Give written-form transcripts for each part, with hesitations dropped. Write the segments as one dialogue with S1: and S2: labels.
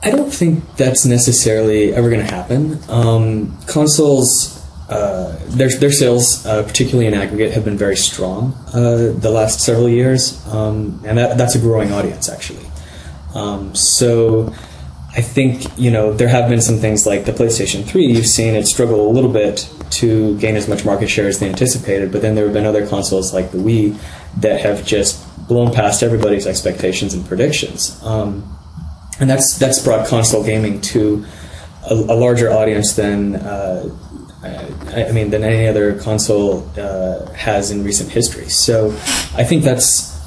S1: I don't think that's necessarily ever going to happen. Consoles, their sales, particularly in aggregate, have been very strong the last several years, and that's a growing audience, actually. So I think, there have been some things like the PlayStation 3, you've seen it struggle a little bit to gain as much market share as they anticipated, but then there have been other consoles like the Wii that have just blown past everybody's expectations and predictions. And that's brought console gaming to a larger audience than than any other console has in recent history. So I think that's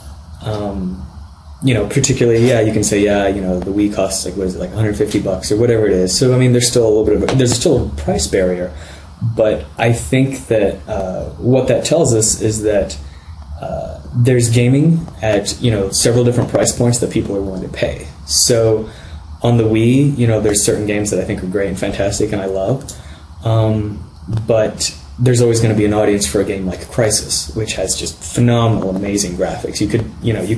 S1: particularly, you can say, the Wii costs like $150 or whatever it is. So there's still there's still a price barrier, but I think that what that tells us is that there's gaming at several different price points that people are willing to pay. So on the Wii, there's certain games that I think are great and fantastic and I love, but there's always going to be an audience for a game like Crysis, which has just phenomenal, amazing graphics. You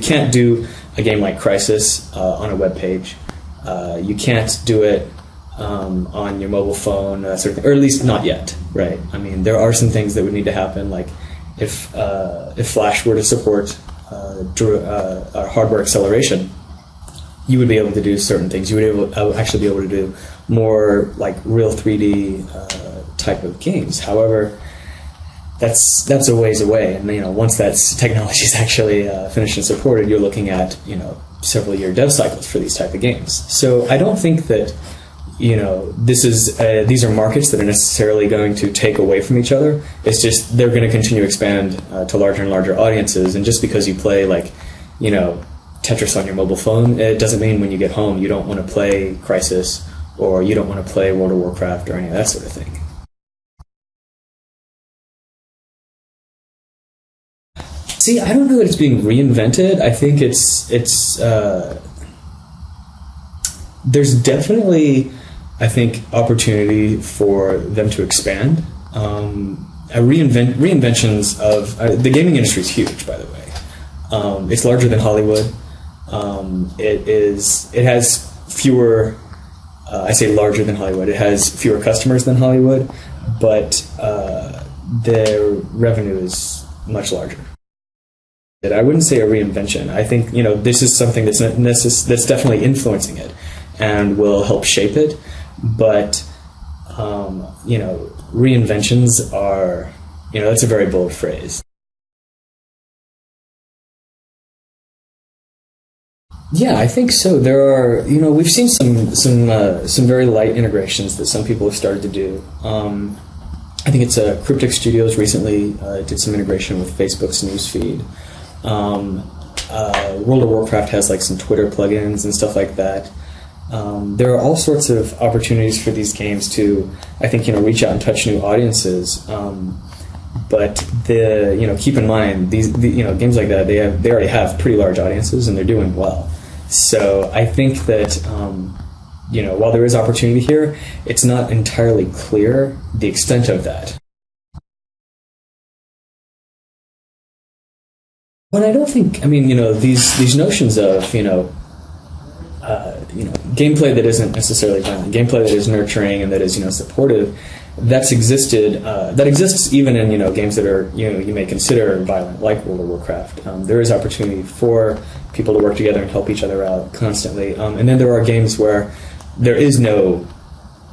S1: can't do a game like Crysis on a web page. You can't do it on your mobile phone, sort of thing, or at least not yet, right? There are some things that would need to happen, like if Flash were to support hardware acceleration, you would be able to do certain things. You would actually be able to do more like real 3D type of games. However, that's a ways away, and once that technology is actually finished and supported, you're looking at several year dev cycles for these type of games. So I don't think that these are markets that are necessarily going to take away from each other. It's just they're going to continue to expand to larger and larger audiences. And just because you play Tetris on your mobile phone, it doesn't mean when you get home you don't want to play Crysis or you don't want to play World of Warcraft or any of that sort of thing. See, I don't know that it's being reinvented. I think it's there's definitely, I think, opportunity for them to expand. Reinventions of the gaming industry is huge, by the way. It's larger than Hollywood. It has fewer. I say larger than Hollywood. It has fewer customers than Hollywood, but their revenue is much larger. I wouldn't say a reinvention. I think this is something that's definitely influencing it and will help shape it. But reinventions are that's a very bold phrase. Yeah, I think so. There are we've seen some very light integrations that some people have started to do. I think it's Cryptic Studios recently did some integration with Facebook's newsfeed. World of Warcraft has some Twitter plugins and stuff like that. There are all sorts of opportunities for these games to, I think, reach out and touch new audiences. But keep in mind these games like that, they already have pretty large audiences and they're doing well. So I think that while there is opportunity here, it's not entirely clear the extent of that. But I don't think, these notions of, gameplay that isn't necessarily violent, gameplay that is nurturing and that is, supportive, that exists even in, games that are, you may consider violent, like World of Warcraft. There is opportunity for people to work together and help each other out constantly. And then there are games where there is no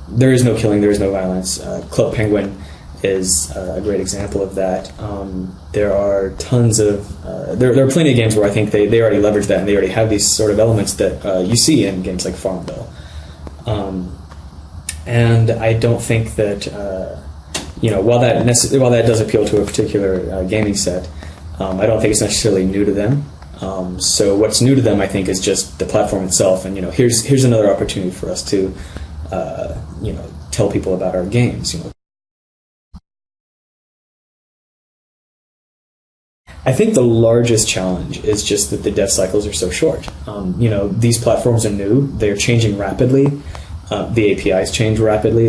S1: killing, there is no violence. Club Penguin is a great example of that. There are tons of there are plenty of games where I think they already leverage that and they already have these sort of elements that you see in games like Farmville. And I don't think that while that does appeal to a particular gaming set, I don't think it's necessarily new to them. So what's new to them, I think, is just the platform itself. And here's another opportunity for us to tell people about our games. I think the largest challenge is just that the dev cycles are so short. These platforms are new; they're changing rapidly. The APIs change rapidly.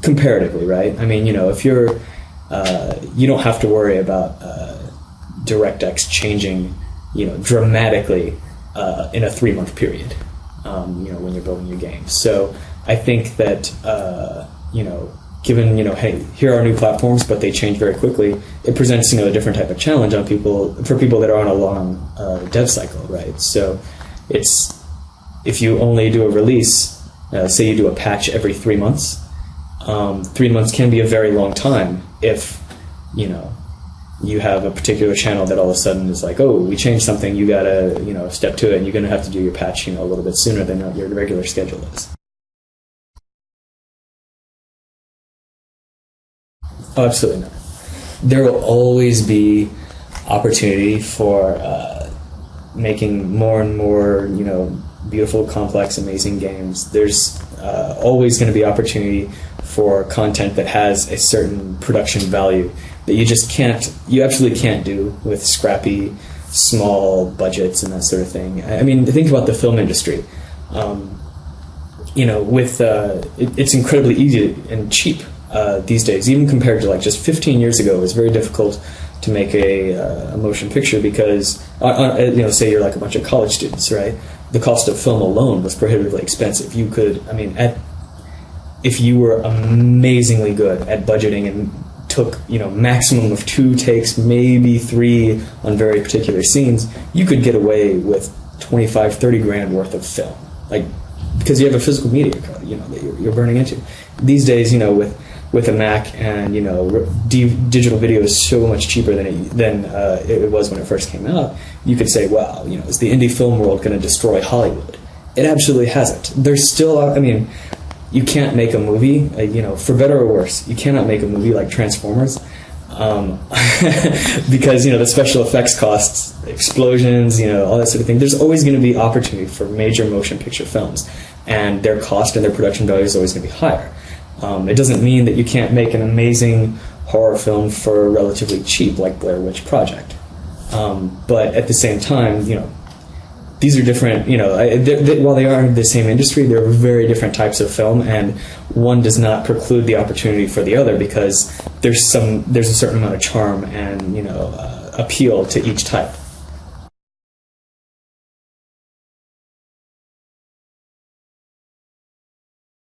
S1: Comparatively, right? If you're, you don't have to worry about DirectX changing, dramatically in a 3-month period, when you're building your games. So I think that given hey, here are new platforms, but they change very quickly. It presents a different type of challenge for people that are on a long dev cycle, right? So if you only do a release, say you do a patch every 3 months. 3 months can be a very long time if you have a particular channel that all of a sudden is like, oh, we changed something, you gotta step to it, and you're gonna have to do your patch a little bit sooner than your regular schedule is. Oh, absolutely not. There will always be opportunity for making more and more beautiful, complex, amazing games. There's always going to be opportunity for content that has a certain production value that you absolutely can't do with scrappy, small budgets and that sort of thing. I mean, think about the film industry. It's incredibly easy and cheap these days, even compared to just 15 years ago. It was very difficult to make a motion picture because, say you're like a bunch of college students, right? The cost of film alone was prohibitively expensive. You could, if you were amazingly good at budgeting and took, maximum of 2 takes, maybe 3 on very particular scenes, you could get away with 25, 30 grand worth of film, because you have a physical media, that you're burning into. These days, with a Mac and digital video is so much cheaper than it was when it first came out. You could say, wow, is the indie film world going to destroy Hollywood? It absolutely hasn't. There's still, you can't make a movie, for better or worse, you cannot make a movie like Transformers, because the special effects costs, explosions, all that sort of thing. There's always going to be opportunity for major motion picture films, and their cost and their production value is always going to be higher. It doesn't mean that you can't make an amazing horror film for relatively cheap, like Blair Witch Project. But at the same time, these are different, while they are in the same industry, they're very different types of film, and one does not preclude the opportunity for the other because there's a certain amount of charm and, appeal to each type.